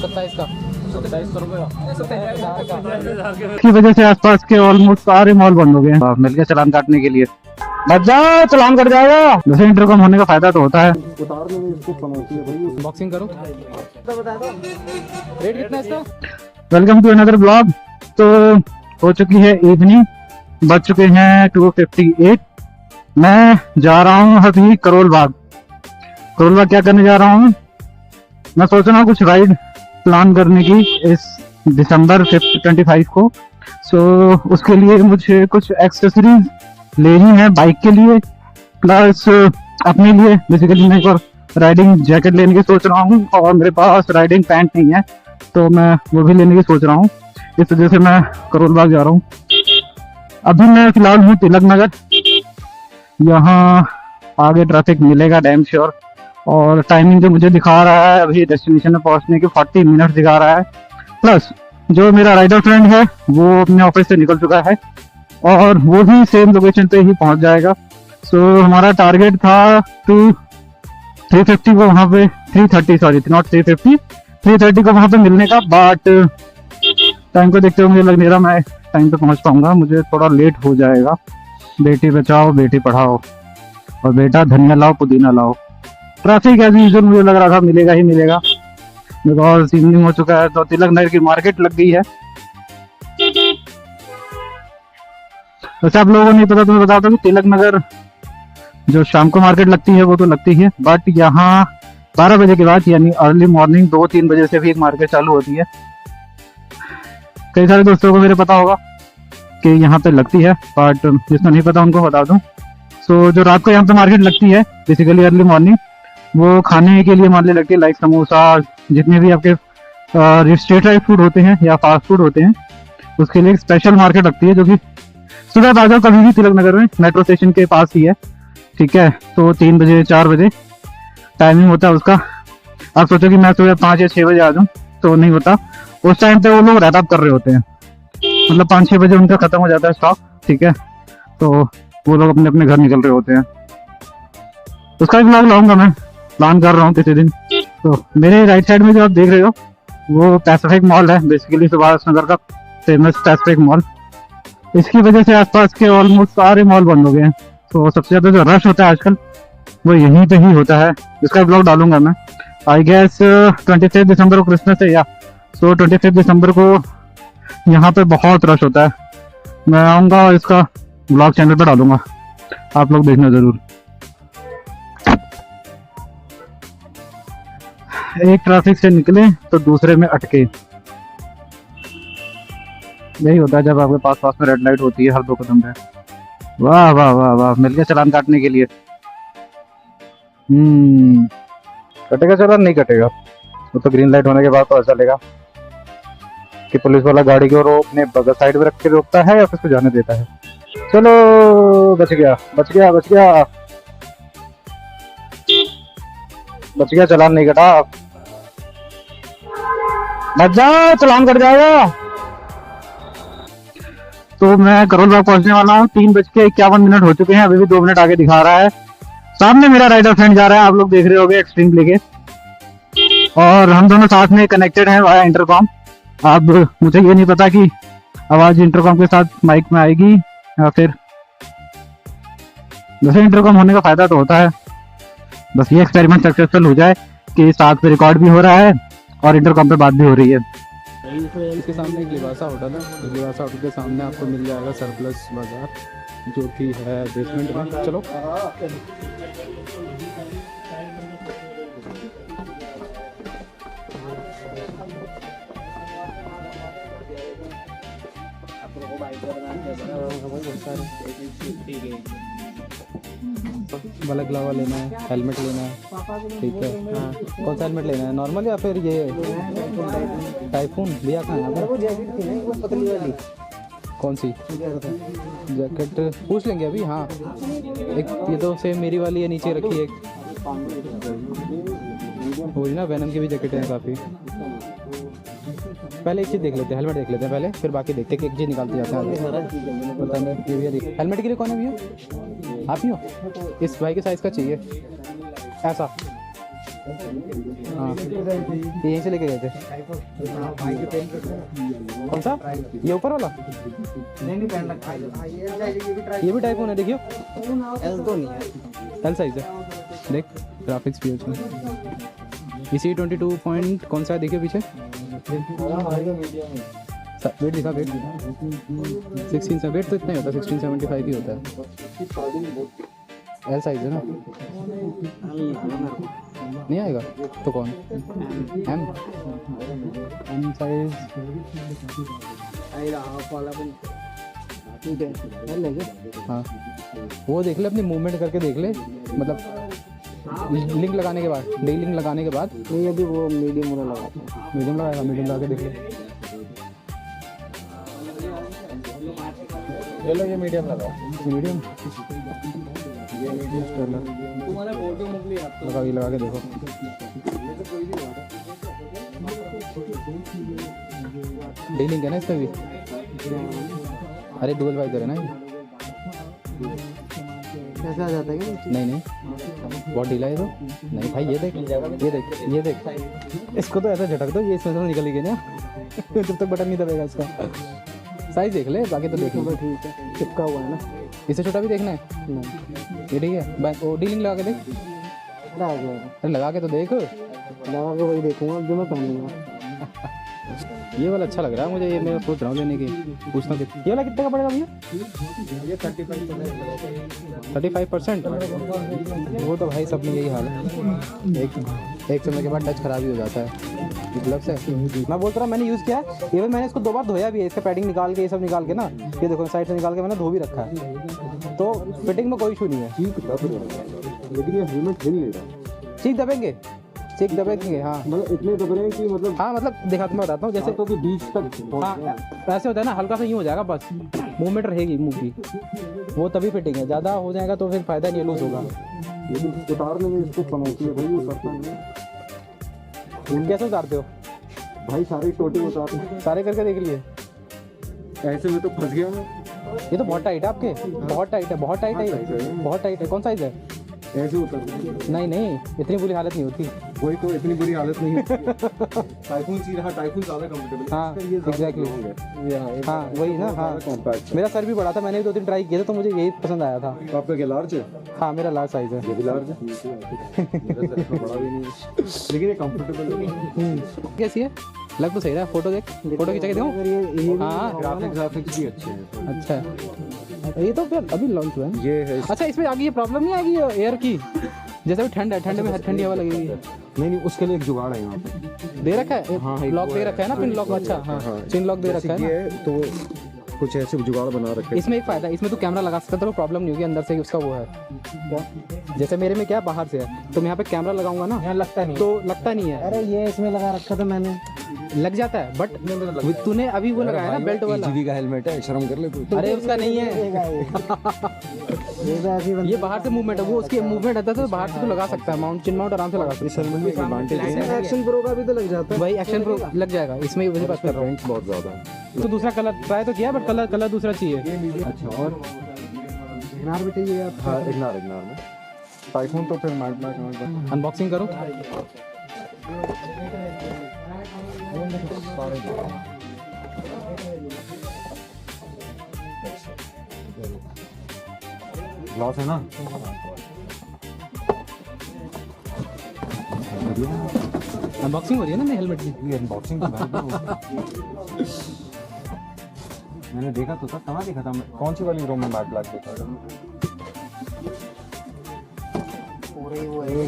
27 का 2700 रुपये की वजह से आसपास के ऑलमोस्ट सारे मॉल बंद हो गए हैं। मिलके चालान काटने के लिए बच जाओ, चालान कट जाएगा। जैसे इंटरकॉम होने का फायदा तो होता है। बॉक्सिंग करो तो बता दो रेट कितना है इसका। Welcome to another blog. तो हो चुकी है इवनिंग, बज चुके हैं 2:58। मैं जा रहा हूँ अभी करोल बाग। करोल बाग क्या करने जा रहा हूँ, मैं सोच रहा हूँ कुछ राइड प्लान करने की इस दिसंबर 25 को। सो उसके लिए मुझे कुछ एक्सेसरीज लेनी है बाइक के लिए, प्लस अपने लिए बेसिकली मैं एक और राइडिंग जैकेट लेने की सोच रहा हूँ। और मेरे पास राइडिंग पैंट नहीं है तो मैं वो भी लेने की सोच रहा हूँ। इस वजह से मैं करोल बाग जा रहा हूँ। अभी मैं फिलहाल हूँ तिलक नगर। यहाँ आगे ट्रैफिक मिलेगा डैम श्योर। और टाइमिंग जो मुझे दिखा रहा है अभी डेस्टिनेशन में पहुंचने के 40 मिनट दिखा रहा है। प्लस जो मेरा राइडर फ्रेंड है वो अपने ऑफिस से निकल चुका है और वो भी सेम लोकेशन पे ही पहुंच जाएगा। सो हमारा टारगेट था 350 को वहां पे 330 सॉरी नॉट 330 को वहां पे मिलने का। बट टाइम को देखते हुए मुझे लग नहीं रहा मैं टाइम पे पहुंच पाऊंगा, मुझे थोड़ा लेट हो जाएगा। बेटी बचाओ बेटी पढ़ाओ और बेटा धनिया लाओ पुदीना लाओ। ट्रैफिक एज यूजुअल मुझे लग रहा था मिलेगा ही मिलेगा बिकॉज इवनिंग हो चुका है। तो तिलक नगर की मार्केट लग गई है। वैसे आप लोगों को नहीं पता तो मैं बताता हूँ कि तिलक नगर जो शाम को मार्केट लगती है वो तो लगती है, बट यहाँ 12 बजे के बाद यानी अर्ली मॉर्निंग 2-3 बजे से भी एक मार्केट चालू होती है। कई सारे दोस्तों को मेरे पता होगा कि यहाँ पे लगती है, बट जिसको नहीं पता उनको बता दूं। सो जो रात को यहाँ पे मार्केट लगती है बेसिकली अर्ली मॉर्निंग, वो खाने के लिए मान ले लगती है, लाइक समोसा जितने भी आपके स्ट्रीट राइड फूड होते हैं या फास्ट फूड होते हैं उसके लिए एक स्पेशल मार्केट लगती है जो कि सुबह आ जाओ कभी भी तिलक नगर में, मेट्रो स्टेशन के पास ही है। ठीक है, तो 3 बजे 4 बजे टाइमिंग होता है उसका। आप सोचो कि मैं सुबह 5 या 6 बजे आ जाऊँ तो नहीं होता। उस टाइम पे वो लोग रैप अप कर रहे होते हैं, मतलब 5-6 बजे उनका खत्म हो जाता है स्टॉक। ठीक है, तो वो लोग अपने अपने घर निकल रहे होते हैं। उसका भी ब्लॉग लाऊंगा, मैं प्लान कर रहा हूँ किसी दिन। तो मेरे राइट साइड में जो आप देख रहे हो वो पैसिफिक मॉल है, बेसिकली सुभाष नगर का फेमस पैसिफिक मॉल। इसकी वजह से आसपास के ऑलमोस्ट सारे मॉल बंद हो गए हैं। तो सबसे ज्यादा जो रश होता है आजकल वो यहीं पे ही होता है। इसका ब्लॉग डालूंगा मैं आई गेस 25 दिसंबर को क्रिसमस है या। सो 25 दिसंबर को यहाँ पे बहुत रश होता है। मैं आऊँगा और इसका ब्लॉग चैनल पे डालूंगा, आप लोग देखना जरूर। एक ट्रैफिक से निकले तो दूसरे में अटके, यही होता है जब आपके पास में रेड लाइट होती है हर 2 कदम पे। वाह वाह वाह वाह, मिल गया चालान काटने के लिए। कटेगा चालान नहीं कटेगा, वो तो ग्रीन लाइट होने के बाद पता चलेगा कि पुलिस वाला गाड़ी को अपने बगल साइड में रख के रोकता है या फिर उसको जाने देता है। चलो बच गया बच गया बच गया बच गया, चालान नहीं कटा। बच जाओ, चालान कट जाएगा। तो मैं करोल बाग पहुंचने वाला हूँ। 3:51 हो चुके हैं, अभी भी 2 मिनट आगे दिखा रहा है। सामने मेरा राइडर फ्रेंड जा रहा है, आप लोग देख रहे होंगे एक्सट्रीम लेके, और हम दोनों साथ में कनेक्टेड हैं वाया इंटरकॉम। अब मुझे ये नहीं पता कि आवाज इंटरकॉम के साथ माइक में आएगी या फिर, वैसे इंटरकॉम होने का फायदा तो होता है, बस ये एक्सपेरिमेंट सक्सेसफुल हो जाए कि साथ पे रिकॉर्ड भी हो रहा है और इंटरकॉम पे बात भी हो रही है। इसके सामने एक लिबासा होटल है, लिबासा होटल के सामने आपको मिल जाएगा सरप्लस बाजार जो कि है बेसमेंट में। चलो वाला ग्लावा लेना है, हेलमेट लेना है। ठीक है, हाँ कौन सा हेलमेट लेना है, नॉर्मल या फिर ये टाइफून? भैया कहाँ है कौन सी जैकेट पूछ लेंगे अभी। हाँ एक ये तो सेम मेरी वाली है, नीचे रखी है एक वही ना, वेनम की भी जैकेट है काफ़ी। पहले एक चीज़ देख लेते हैं, हेलमेट देख लेते हैं पहले, फिर बाकी देखते हैं कि एक चीज़ निकालते जाते हैं। पता नहीं ये भैया देख, हेलमेट के लिए कौन है भैया? आप ही हो? इस भाई के साइज़ का चाहिए ऐसा। हाँ ये यहीं से लेके गए थे। कौन सा? ये ऊपर वाला? ये भी टाइफून है, देखियो। एल तो नहीं है, एल साइज है, देख ग्राफिक्स भी है उसमें। इसी 22 पॉइंट कौन सा है देखियो पीछे, वेट दिखा, वेट 16 से वेट तो इतना ही होता है, 1675 ही होता है। एल साइज है ना, नहीं आएगा तो कौन? एम साइज हाँ, वो देख ले, अपनी मूवमेंट करके देख ले, मतलब लिंक लगाने के बाद, डे लिंक लगाने के बाद। नहीं अभी वो मीडियम वाला लगाते हैं। मीडियम लगाएगा, मीडियम लगा के देख ले। चलो ये मीडियम लगाओ, मीडियम लगा, ये लगा के देखो। डे लिंक है ना इसमें भी। अरे डुअल वाइजर है ना ये। ऐसा आ जाता है क्या? नहीं नहीं, बहुत ढीला है तो। नहीं भाई ये देख, ये देख, ये देख, इसको तो ऐसा झटक दो, ये इसमें से निकल गई ना जब तक बटन नहीं दबेगा इसका। साइज देख ले, बाकी तो देख लो। ठीक है, चिपका हुआ है ना। इससे छोटा भी देखना है? नहीं, ये ठीक है, वो डी लिंक लगा के देख। आ जाएगा, अरे लगा के तो देख। लगा के वही देखूंगा जो मैं पहनूंगा। ये वाला अच्छा लग रहा है मुझे, ये मैं सोच रहा हूँ लेने की। पूछता हूँ ये वाला कितने का पड़ेगा भैया? ये 35%। वो तो भाई सब में यही हाल है, एक समय के बाद टच खराब ही हो जाता है। ग्लव्स है, मैं बोलता रहा, मैंने यूज़ किया है, इवन मैंने इसको 2 बार धोया भी है, इसका पैडिंग निकाल के, ये सब निकाल के ना, ये देखो साइड से निकाल के मैंने धो भी रखा है, तो फिटिंग में कोई इशू नहीं है। लेकिन ये हेलमेट हिल नहीं रहा, चीक दबेंगे, चीक दबेंगे, हाँ मतलब इतने दब रहे हैं कि मतलब हाँ, मतलब देखा मैं बताता हूँ, जैसे तो कि बीच तक हाँ ऐसे होता है ना, हल्का सा यूँ हो जाएगा, बस मूवमेंट रहेगी मुँह की, वो तभी फिटिंग है। ज़्यादा हो जाएगा तो फिर फायदा नहीं, लूज होगा। लेकिन उतारने में इसको चुनौती है भाई, वो करता नहीं है। कैसे उतारते हो भाई सारे टोटे उतारने, सारे करके देख लिए? ऐसे में तो फंस गया मैं। ये तो बहुत टाइट है आपके, बहुत टाइट है, बहुत टाइट है ये, बहुत टाइट है। कौन साइज है? ऐसे उतर नहीं नहीं, इतनी बुरी हालत नहीं होती। वही तो, इतनी बुरी हालत नहीं है। टाइफून सी रहा, टाइफून ज़्यादा कंफर्टेबल। हाँ एग्जैक्टली, हाँ वही ना। हाँ कॉम्पैक्ट। मेरा सर भी बड़ा था, मैंने भी 2-3 ट्राई किए थे, तो मुझे यही पसंद आया था। तो आपका क्या लार्ज है? हाँ मेरा लार्ज साइज है। ये भी लार्ज है, मेरा सर इतना बड़ा भी नहीं है, लेकिन ये कंफर्टेबल है। कैसी है? लग तो सही रहा है, फोटो देख, फोटो खींचा के देखो। हाँ ग्राफिक्स भी अच्छे हैं। अच्छा, ये तो फिर अभी लॉन्च हुआ है। ये है, अच्छा इसमें आगे ये प्रॉब्लम नहीं आएगी एयर की, जैसे भी ठंड है, ठंड में ठंडी हवा लगेगी। नहीं उसके लिए एक जुगाड़ है यहाँ पे, दे रखा है, हाँ, लॉक दे रखा है ना, पिन लॉक। अच्छा हाँ, पिन लॉक दे रखा है ना। ये तो कुछ ऐसे जुगाड़ बना रखे हैं। इसमें एक फायदा है, इसमें तो कैमरा लगा सकता है, तो प्रॉब्लम नहीं होगी, अंदर से उसका वो है क्या, जैसे मेरे में क्या बाहर से है, तो मैं यहाँ पे कैमरा लगाऊंगा ना, यहाँ लगता नहीं, तो लगता नहीं है। अरे ये इसमें लगा रखा था मैंने, लग जाता है, बट तूने अभी वो लगाया ना बेल्ट वाला, EGV का हेलमेट है, शर्म कर ले तू। अरे उसका नहीं है ये बाहर से मूवमेंट है, वो उसकी मूवमेंट आता है, तो बाहर से तो लगा सकता है, माउंट चिन माउंट आराम से लगा सकता है। हेलमेट में एक एडवांटेज है, एक्शन प्रो का भी तो लग जाता है भाई, एक्शन प्रो लग जाएगा इसमें, वही बात कर रहा हूँ। रेंज बहुत ज़्यादा है। तो दूसरा कलर ट्राई तो किया, बट कलर दूसरा चाहिए। अच्छा, और इग्नार भी चाहिए आप? हाँ इग्नार में टाइफून तो फिर मैट ब्लैक अनबॉक्सिंग करो। ग्लास है ना, अनबॉक्सिंग हो रही है ना मेरे हेलमेट की। ये अनबॉक्सिंग मैंने देखा तो था, कहाँ देखा था मैं, कौन सी वाली रूम में मैट ब्लैक देखा था?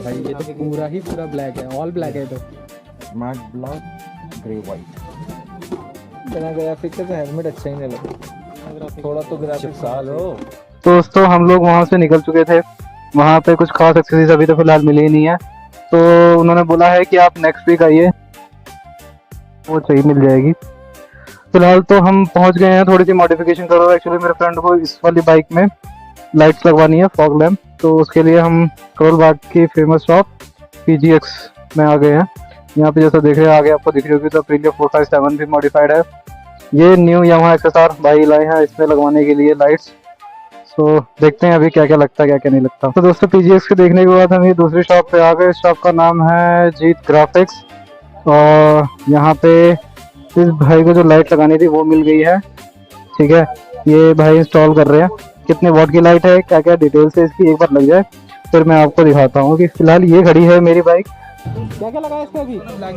भाई ये तो पूरा ही पूरा ब्लैक है, ऑल ब्लैक है। तो मैट ब्लैक ग्रे वाइट बिना ग्राफिक के तो हेलमेट अच्छा ही नहीं लगता, थोड़ा तो ग्राफिक चिपका लो। दोस्तों हम लोग वहाँ से निकल चुके थे, वहाँ पे कुछ खास एक्सेसरीज अभी तो फिलहाल मिली ही नहीं है, तो उन्होंने बोला है कि आप नेक्स्ट वीक आइए, वो सही मिल जाएगी। फिलहाल तो हम पहुँच गए हैं, थोड़ी सी मॉडिफिकेशन करो। एक्चुअली मेरे फ्रेंड को इस वाली बाइक में लाइट्स लगवानी है, फॉग लैम्प, तो उसके लिए हम करोल बाग की फेमस शॉप PGX में आ गए हैं। यहाँ पे जैसा देख रहे हैं आगे आपको दिख रही होगी, तो Aprilia 457 भी मॉडिफाइड है। ये न्यू Yamaha XSR भाई लाए हैं इसमें लगवाने के लिए लाइट्स। तो देखते हैं अभी क्या क्या लगता है क्या क्या नहीं लगता। तो दोस्तों पीजीएक्स के देखने के बाद हम ये दूसरी शॉप पे आ गए। इस शॉप का नाम है जीत ग्राफिक्स और यहाँ पे इस भाई को जो लाइट लगानी थी वो मिल गई है। ठीक है, ये भाई इंस्टॉल कर रहे हैं। कितने वॉट की लाइट है क्या क्या डिटेल्स है इसकी एक बार लग जाए फिर मैं आपको दिखाता हूँ कि फिलहाल ये खड़ी है मेरी बाइक। क्या क्या लगाया इसका अभी?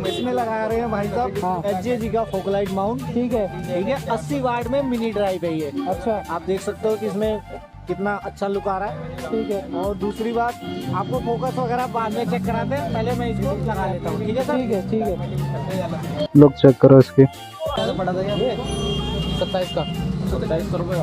इसमें लगा रहे हैं भाई साहब हाँ। HJG का फोकलाइट माउंट। ठीक है। ठीक है, 80 वाट में मिनी ड्राइव है ये। अच्छा आप देख सकते हो कि इसमें कितना अच्छा लुक आ रहा है। ठीक है। और दूसरी बात, आपको फोकस वगैरह बाद में चेक कराते हैं, पहले मैं इसको लगा लेता हूँ। ठीक है सर? ठीक है। लुक चेक करो इसकी। पड़ा था ये 27 का 27 रुपये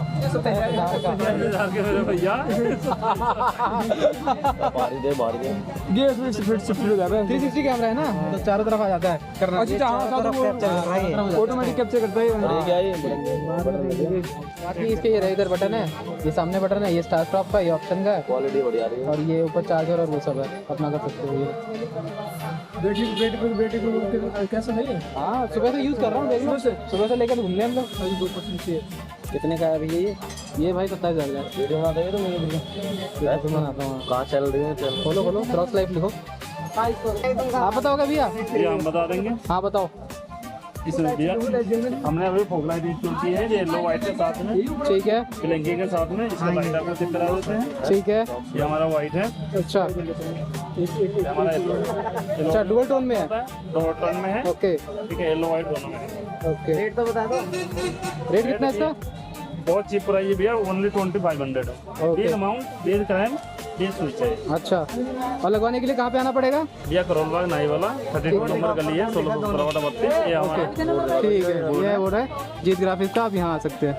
ये इसमें शिफ्ट हो जाता है। 360 कैमरा है ना, तो चारों तरफ आ जाता है करना। ऑटोमेटिक कैप्चर करता है। बाकी इसके ये इधर बटन है, ये सामने बटन है, ये स्टार स्टॉप का, ये ऑप्शन का है, क्वालिटी बढ़िया रही है। और ये ऊपर चार्जर और वो सब है, अपना कर सकते हो ये। बैटरी कैसा है ये? हाँ सुबह से यूज़ कर रहा हूँ, देख लो सुबह से लेकर घूम लिया हम लोग। 2% से कितने का है भैया ये भाई 27,000 का। वीडियो बनाते हैं तो मेरे लिए तो बनाता हूँ। कहाँ चल रही है चल। खोलो खोलो क्रॉस लाइफ लिखो। आप बताओगे भैया? ये हम बता देंगे। हाँ बताओ। इसमें भैया हमने अभी फोकलाइट इंस्टॉल की है, येलो व्हाइट के साथ में, ठीक है ब्लिंकिंग के साथ में। इसका लाइट आपको चेक करा देते हैं। ठीक है। ये हमारा व्हाइट है, अच्छा ये हमारा येलो अच्छा डुअल टोन में है। दो टन में है। ओके ठीक है, येलो व्हाइट दोनों में है। ओके। रेट तो बता दो। रेट कितना है इसका? बहुत चीप प्राइस है भैया, ओनली 2500 है। Okay. Base amount, base crime, base switch है। अच्छा, और लगवाने के लिए कहाँ पे आना पड़ेगा? भैया करोल बाग नाई वाला 32 नंबर गली है, 1632। ये हमारा ठीक है, ये हो रहा है जीत ग्राफिक्स का, आप यहाँ आ सकते हैं।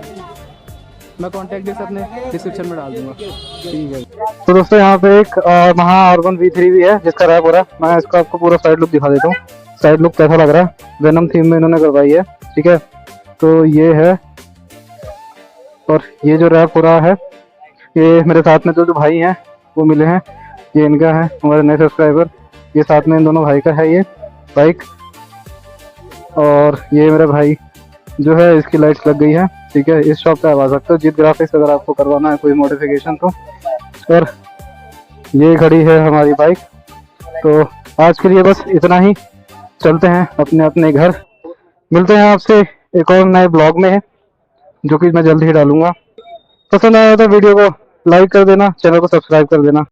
मैं कॉन्टैक्ट डिटेल्स अपने डिस्क्रिप्शन में डाल दूंगा। ठीक है। तो दोस्तों यहाँ पे एक महा R1 V3 भी है जिसका रैप हो रहा है। मैं इसका आपको पूरा साइड लुक दिखा देता हूँ। साइड लुक कैसा लग रहा है, वेनम थीम में इन्होंने करवाई है। ठीक है, तो ये है, और ये जो रैप हो रहा है ये मेरे साथ में जो भाई हैं वो मिले हैं, ये इनका है, हमारे नए सब्सक्राइबर। ये साथ में इन दोनों भाई का है ये बाइक, और ये मेरा भाई जो है इसकी लाइट्स लग गई है। ठीक है, इस शॉप पे आप आ सकते हो जीत ग्राफिक्स अगर आपको करवाना है कोई मॉडिफिकेशन तो। और ये खड़ी है हमारी बाइक। तो आज के लिए बस इतना ही, चलते हैं अपने अपने घर। मिलते हैं आपसे एक और नए ब्लॉग में, जो कि मैं जल्द ही डालूंगा। पसंद आया तो वीडियो को लाइक कर देना, चैनल को सब्सक्राइब कर देना।